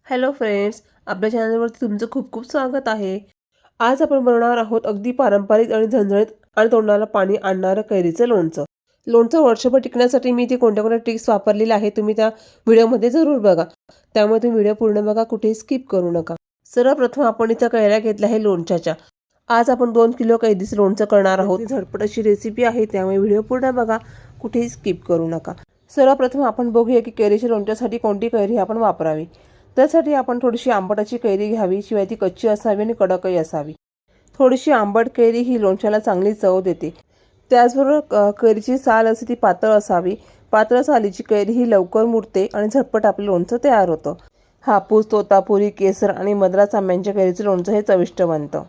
Hello friends, आपल्या चॅनलवरती तुमचं खूप खूप स्वागत आहे. आज आपण बनवणार आहोत अगदी पारंपरिक आणि झणझणीत आणि तोंडाला पाणी आणणारं कैरीचं लोणचं. लोणचं वर्षभर टिकण्यासाठी मी इथे कोणत्या कोणत्या ट्रिक्स वापरलेल्या आहेत तुम्ही त्या व्हिडिओमध्ये जरूर बघा. त्यामुळे तुम्ही व्हिडिओ पूर्ण बघा, कुठेही स्किप करू नका. सर्वप्रथम आपण इथं कैऱ्या घेतल्या आहे लोणच्याच्या. आज आपण 2 किलो कैरीचं लोणचं करणार आहोत. झटपट अशी रेसिपी आहे, त्यामुळे व्हिडिओ पूर्ण बघा, कुठेही स्किप करू नका. सर्वप्रथम आपण बघूया की कैरीच्या लोणच्यासाठी कोणती कैरी आपण वापरावी. त्यासाठी आपण थोडीशी आंबटाची कैरी घ्यावी, शिवाय ती कच्ची असावी आणि कडकही असावी. थोडीशी आंबट कैरी ही लोणच्याला चांगली चव देते. त्याचबरोबर कैरीची साल असते ती पातळ असावी. पातळ सालीची कैरी ही लवकर मुरते आणि झटपट आपलं लोणचं तयार होतं. हापूस, तोतापुरी, केसर आणि मद्रास आंब्यांच्या कैरीचं लोणचं हे चविष्ट बनतं.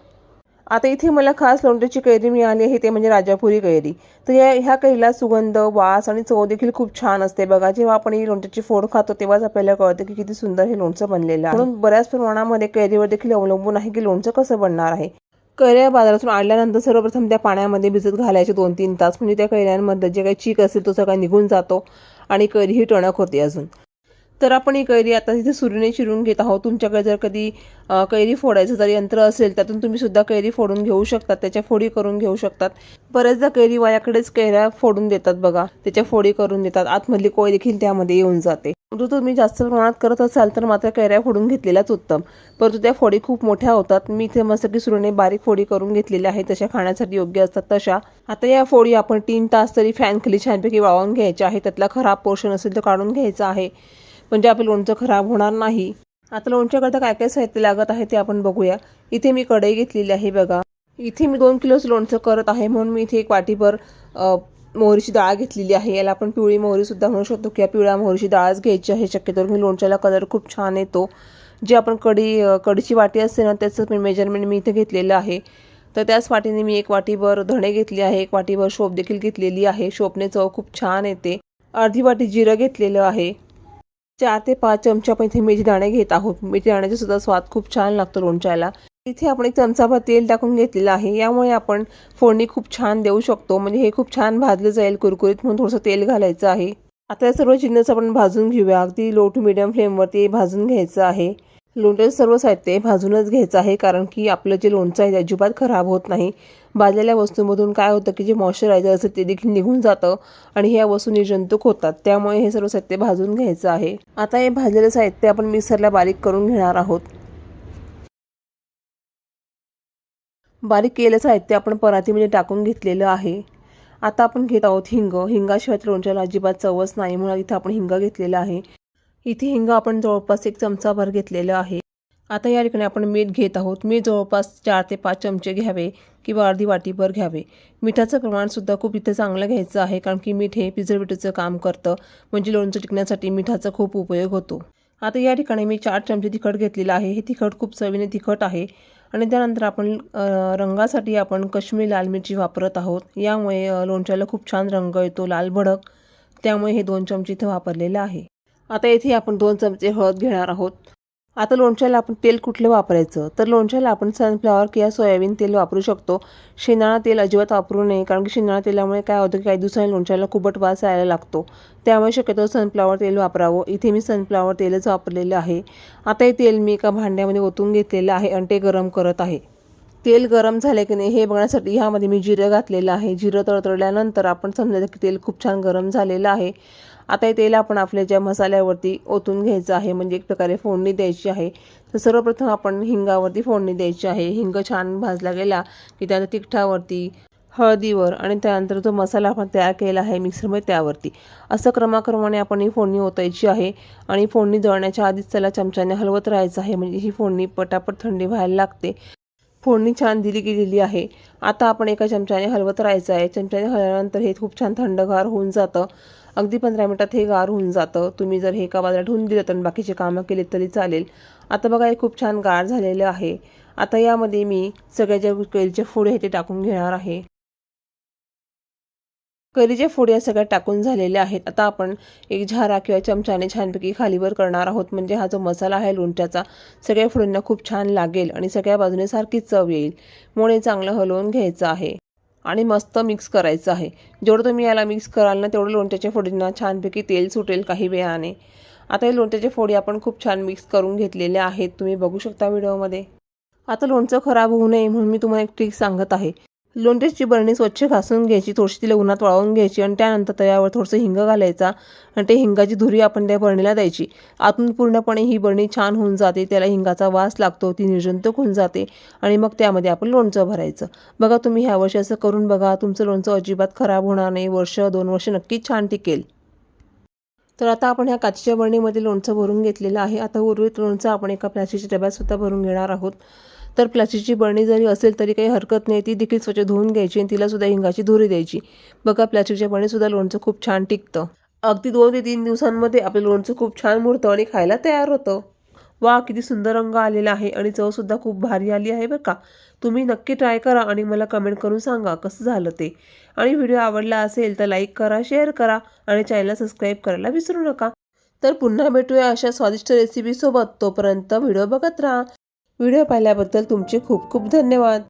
आता इथे मला खास लोणच्याची कैरी मिळाली आहे, ते म्हणजे राजापुरी कैरी. तर ह्या कैरीला सुगंध, वास आणि चव देखील खूप छान असते. बघा, जेव्हा आपण ही लोणच्याची फोड खातो तेव्हाच आपल्याला कळतं की किती सुंदर हे लोणचं बनलेलं आहे. म्हणून बऱ्याच प्रमाणामध्ये कैरीवर देखील अवलंबून आहे की लोणचं कसं बनणार आहे. कैऱ्या बाजारातून आणल्यानंतर सर्वप्रथम त्या पाण्यामध्ये भिजत घालायचे 2-3 तास, म्हणजे त्या कैऱ्यांमध्ये जे काही चीक असेल तो सगळा निघून जातो आणि कैरी ही टणक होते अजून. तर आपण ही कैरी आता तिथे सुरीने चिरून घेत आहोत. तुमच्याकडे जर कधी कैरी फोडायचं जर यंत्र असेल त्यातून तुम्ही सुद्धा कैरी फोडून घेऊ शकतात, त्याच्या फोडी करून घेऊ शकतात. बऱ्याचदा कैरी वायाकडेच कैऱ्या फोडून देतात बघा, त्याच्या फोडी करून देतात, आतमधली कोय देखील त्यामध्ये येऊन जाते. जर तुम्ही जास्त प्रमाणात करत असाल तर मात्र कैऱ्या फोडून घेतलेल्याच उत्तम, परंतु त्या फोडी खूप मोठ्या होतात. मी इथे मस्त की सुरीने बारीक फोडी करून घेतलेल्या आहेत, तशा खाण्यासाठी योग्य असतात तशा. आता या फोडी आपण 3 तास तरी फॅन खाली छानपैकी वाळवून घ्यायच्या आहे. त्यातला खराब पोर्शन असेल तर काढून घ्यायचा आहे, म्हणजे आपलं लोणचं खराब होणार नाही. आता लोणच्याकरता काय काय साहित्य लागत आहे ते आपण बघूया. इथे मी कढई घेतलेली आहे बघा. इथे मी 2 किलोचं लोणचं करत आहे, म्हणून मी इथे 1 वाटीभर मोहरीची डाळ घेतलेली आहे. याला आपण पिवळी मोहरी सुद्धा म्हणू शकतो किंवा पिवळ्या मोहरीची डाळच घ्यायची आहे. शक्यतो लोणच्याला कलर खूप छान येतो. जे आपण कढीची वाटी असते ना, त्याचं मेजरमेंट मी इथे घेतलेलं आहे. तर त्याच वाटीने मी 1 वाटीभर धणे घेतले आहे, 1 वाटीभर शोप देखील घेतलेली आहे. शोपने चव खूप छान येते. अर्धी वाटी जिरं घेतलेलं आहे. 4 ते 5 चमचे आपण इथे मेथी दाणे घेत आहोत. मेथी दाण्याचा सुद्धा स्वाद खूप छान लागतो लोणच्याला. इथे आपण 1 चमचाभर तेल टाकून घेतलेलं आहे. यामुळे आपण फोडणी खूप छान देऊ शकतो, म्हणजे हे खूप छान भाजलं जाईल कुरकुरीत, म्हणून थोडंसं तेल घालायचं आहे. आता या सर्व जिन्नस आपण भाजून घेऊया. अगदी लो टू मिडियम फ्लेमवरती भाजून घ्यायचं आहे. लोणच्याचं सर्व साहित्य भाजूनच घ्यायचं आहे, कारण की आपलं जे लोणचं आहे ते अजिबात खराब होत नाही. भाजलेल्या वस्तूंमधून काय होतं की जे मॉइश्चरायझर असेल ते देखील निघून जातं आणि ह्या वस्तू निर्जंतुक होतात. त्यामुळे हे सर्व साहित्य भाजून घ्यायचं आहे. आता हे भाजलेलं साहित्य आपण मिक्सरला बारीक करून घेणार आहोत. बारीक केलेलं साहित्य आपण परातीमध्ये टाकून घेतलेलं आहे. आता आपण घेत आहोत हिंग. हिंगाशिवाय लोणच्याला अजिबात चवच नाही, म्हणून इथं आपण हिंग घेतलेलं आहे. इथे हिंग आपण जवळपास 1 चमचाभर घेतलेलं आहे. आता या ठिकाणी आपण मीठ घेत आहोत. मीठ जवळपास 4 ते 5 चमचे घ्यावे किंवा अर्धी वाटीभर घ्यावे. मिठाचं प्रमाणसुद्धा खूप इथे चांगलं घ्यायचं आहे, कारण की मीठ हे प्रिझर्वेटिव्हचं काम करतं, म्हणजे लोणचं टिकण्यासाठी मिठाचा खूप उपयोग होतो. आता या ठिकाणी मी 4 चमचे तिखट घेतलेलं आहे. हे तिखट खूप चवीने तिखट आहे. आणि त्यानंतर आपण रंगासाठी आपण काश्मीरी लाल मिरची वापरत आहोत. यामुळे लोणच्याला खूप छान रंग येतो, लाल भडक. त्यामुळे हे 2 चमचे इथे वापरलेलं आहे. आता इथे आपण 2 चमचे हळद घेणार आहोत. आता लोणच्याला आपण तेल कुठलं वापरायचं, तर लोणच्याला आपण सनफ्लॉवर किंवा सोयाबीन तेल वापरू शकतो. शेंगदाणा तेल अजिबात वापरू नये, कारण की शेंगदाणा तेलामुळे काय होतं की काही दिवसांनी लोणच्याला खूपच वास यायला लागतो. त्यामुळे शक्यतो सनफ्लॉवर तेल वापरावं. इथे मी सनफ्लॉवर तेलच वापरलेलं आहे. आता हे तेल मी एका भांड्यामध्ये ओतून घेतलेलं आहे आणि ते गरम करत आहे. तेल गरम झाले की नाही हे बघण्यासाठी ह्यामध्ये मी जिरं घातलेलं आहे. जिरं तळतळल्यानंतर आपण समजायचं की तेल खूप छान गरम झालेलं आहे. आता हे तेल आपण आपल्या ज्या मसाल्यावरती ओतून घ्यायचं आहे, म्हणजे एक प्रकारे फोडणी द्यायची आहे. तर सर्वप्रथम आपण हिंगावरती फोडणी द्यायची आहे. हिंग छान भाजला गेला की त्यानंतर तिखटावरती, हळदीवर आणि त्यानंतर जो मसाला आपण तयार केला आहे मिक्सरमध्ये त्यावरती, असं क्रमाक्रमाने आपण ही फोडणी ओतायची आहे. आणि फोडणी जळण्याच्या आधीच त्याला चमच्याने हलवत राहायचं आहे, म्हणजे ही फोडणी पटापट थंडी व्हायला लागते. फोडणी छान दिली गेलेली आहे. आता आपण एका चमच्याने हलवत राहायचं आहे. चमच्याने हलवल्यानंतर हे खूप छान थंडगार होऊन जातं. अगदी 15 मिनिटात हे गार होऊन जातं. तुम्ही जर हे एका बाजूला ठेवून दिलं तर बाकीचे कामं केले तरी चालेल. आता बघा हे खूप छान गार झालेलं आहे. आता यामध्ये मी सगळ्या ज्या कैरीचे फोडी आहेत ते टाकून घेणार आहे. कैरीच्या फोडी या सगळ्या टाकून झालेल्या आहेत. आता आपण एक झारा किंवा चमच्याने छानपैकी खालीवर करणार आहोत, म्हणजे हा जो मसाला आहे लोणच्याचा सगळ्या फोडींना खूप छान लागेल आणि सगळ्या बाजूने सारखीच चव येईल. म्हणून चांगलं हलवून घ्यायचं आहे आणि मस्त मिक्स करायचं आहे. जेवढं तुम्ही याला मिक्स कराल ना तेवढं लोणच्याच्या फोडींना छानपैकी तेल सुटेल काही वेळाने. आता हे लोणच्याच्या फोडी आपण खूप छान मिक्स करून घेतलेल्या आहेत, तुम्ही बघू शकता व्हिडिओमध्ये. आता लोणचं खराब होऊ नये म्हणून मी तुम्हाला एक ट्रिक सांगत आहे. लोणच्याची बरणी स्वच्छ घासून घ्यायची, थोडीशी तिला उन्हात वाळवून घ्यायची आणि त्यानंतर तव्यावर थोडंसं हिंग घालायचा आणि ते हिंगाची धुरी आपण त्या बरणीला द्यायची. आतून पूर्णपणे ही बरणी छान होऊन जाते, त्याला हिंगाचा वास लागतो, ती निर्जंतुक होऊन जाते आणि मग त्यामध्ये आपण लोणचं भरायचं. बघा तुम्ही ह्या वर्षी असं करून बघा, तुमचं लोणचं अजिबात खराब होणार नाही, वर्ष 2 वर्ष नक्कीच छान टिकेल. तर आता आपण ह्या काचेच्या बरणीमध्ये लोणचं भरून घेतलेलं आहे. आता उर्वरित लोणचं आपण एका प्लास्टिकच्या डब्यात सुद्धा भरून घेणार आहोत. तर प्लास्टिकची बरणी जरी असेल तरी काही हरकत नाही, ती देखील स्वच्छ धुवून घ्यायची आणि तिला सुद्धा हिंगाची धुरी द्यायची. बघा प्लास्टिकच्या बरणीतसुद्धा लोणचं खूप छान टिकतं. अगदी 2 ते 3 दिवसांमध्ये आपलं लोणचं खूप छान मुरतं आणि खायला तयार होतं. वा, किती सुंदर रंग आलेला आहे आणि चवसुद्धा खूप भारी आली आहे बरं का. तुम्ही नक्की ट्राय करा आणि मला कमेंट करून सांगा कसं झालं ते. आणि व्हिडिओ आवडला असेल तर लाईक करा, शेअर करा आणि चॅनलला सबस्क्राईब करायला विसरू नका. तर पुन्हा भेटूया अशा स्वादिष्ट रेसिपीसोबत. तोपर्यंत व्हिडिओ बघत राहा. व्हिडिओ पाहिल्याबद्दल तुमचे खूप खूप धन्यवाद.